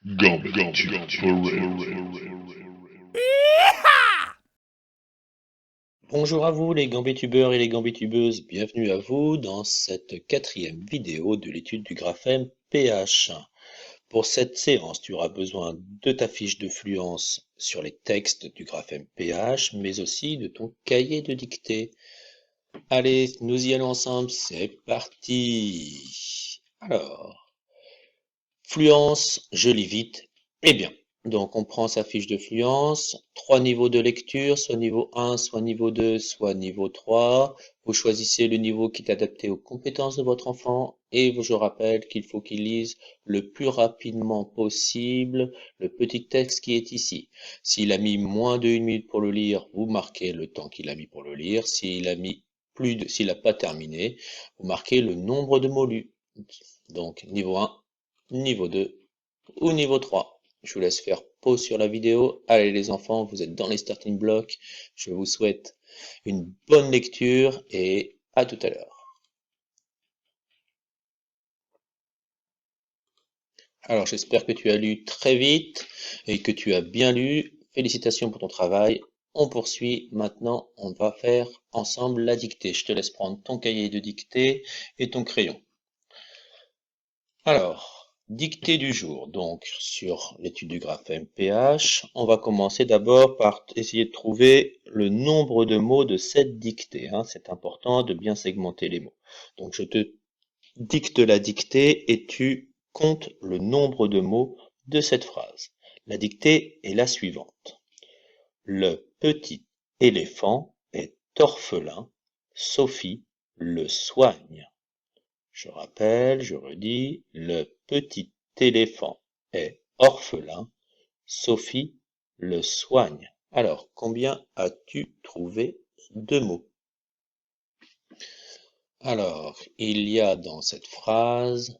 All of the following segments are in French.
Gambit forever. Bonjour à vous les gambitubeurs et les gambitubeuses, bienvenue à vous dans cette quatrième vidéo de l'étude du graphème pH. Pour cette séance, tu auras besoin de ta fiche de fluence sur les textes du graphème pH, mais aussi de ton cahier de dictée. Allez, nous y allons ensemble, c'est parti. Alors, fluence, je lis vite et bien. Donc, on prend sa fiche de fluence, 3 niveaux de lecture, soit niveau 1, soit niveau 2, soit niveau 3. Vous choisissez le niveau qui est adapté aux compétences de votre enfant et je rappelle qu'il faut qu'il lise le plus rapidement possible le petit texte qui est ici. S'il a mis moins de 1 minute pour le lire, vous marquez le temps qu'il a mis pour le lire. S'il n'a pas terminé, vous marquez le nombre de mots lus. Donc, niveau 1, niveau 2 ou niveau 3. Je vous laisse faire pause sur la vidéo. Allez les enfants, vous êtes dans les starting blocks. Je vous souhaite une bonne lecture et à tout à l'heure. Alors j'espère que tu as lu très vite et que tu as bien lu. Félicitations pour ton travail. On poursuit. Maintenant, on va faire ensemble la dictée. Je te laisse prendre ton cahier de dictée et ton crayon. Alors, dictée du jour, donc sur l'étude du graphème pH, on va commencer d'abord par essayer de trouver le nombre de mots de cette dictée. C'est important de bien segmenter les mots. Donc je te dicte la dictée et tu comptes le nombre de mots de cette phrase. La dictée est la suivante. Le petit éléphant est orphelin, Sophie le soigne. Je rappelle, je redis, le petit éléphant est orphelin, Sophie le soigne. Alors, combien as-tu trouvé de mots? Alors, il y a dans cette phrase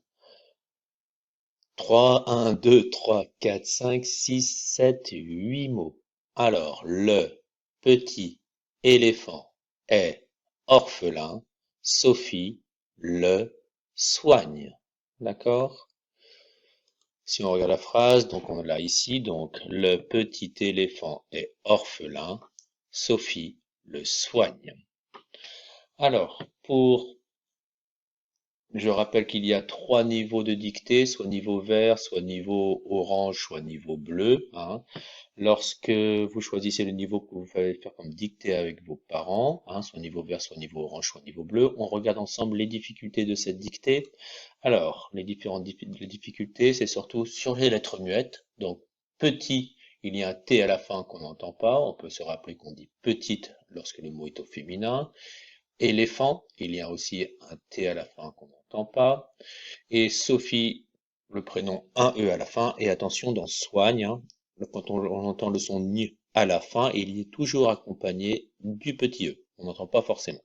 3, 1, 2, 3, 4, 5, 6, 7, 8 mots. Alors, le petit éléphant est orphelin, Sophie le soigne. D'accord? Si on regarde la phrase, donc on l'a ici, donc le petit éléphant est orphelin, Sophie le soigne. Alors, je rappelle qu'il y a 3 niveaux de dictée, soit niveau vert, soit niveau orange, soit niveau bleu. Lorsque vous choisissez le niveau que vous allez faire comme dictée avec vos parents, soit niveau vert, soit niveau orange, soit niveau bleu, on regarde ensemble les difficultés de cette dictée. Alors, les difficultés, c'est surtout sur les lettres muettes. Donc, petit, il y a un T à la fin qu'on n'entend pas. On peut se rappeler qu'on dit petite lorsque le mot est au féminin. Éléphant, il y a aussi un T à la fin qu'on n'entend pas. Et Sophie, le prénom un E à la fin. Et attention, dans soigne, quand on entend le son ni à la fin, il est toujours accompagné du petit E. On n'entend pas forcément.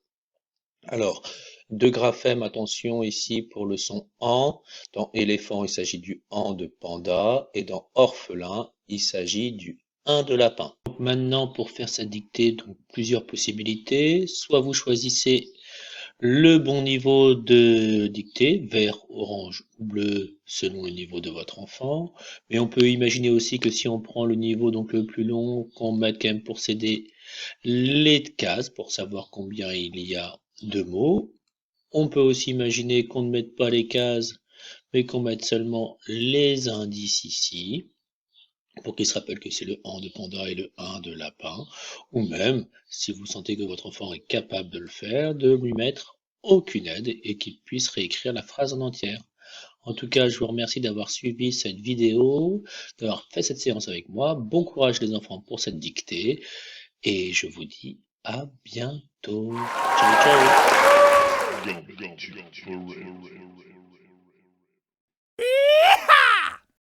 Alors, de graphème, attention ici pour le son en. Dans éléphant, il s'agit du en de panda. Et dans orphelin, il s'agit du 1 de lapin. Donc maintenant, pour faire sa dictée, donc plusieurs possibilités. Soit vous choisissez le bon niveau de dictée, vert, orange ou bleu, selon le niveau de votre enfant. Mais on peut imaginer aussi que si on prend le niveau donc le plus long, qu'on mette quand même pour s'aider les cases pour savoir combien il y a de mots. On peut aussi imaginer qu'on ne mette pas les cases, mais qu'on mette seulement les indices ici, pour qu'il se rappelle que c'est le 1 de panda et le 1 de lapin, ou même, si vous sentez que votre enfant est capable de le faire, de lui mettre aucune aide et qu'il puisse réécrire la phrase en entière. En tout cas, je vous remercie d'avoir suivi cette vidéo, d'avoir fait cette séance avec moi. Bon courage les enfants pour cette dictée, et je vous dis à bientôt. Ciao, ciao. Gambit forever.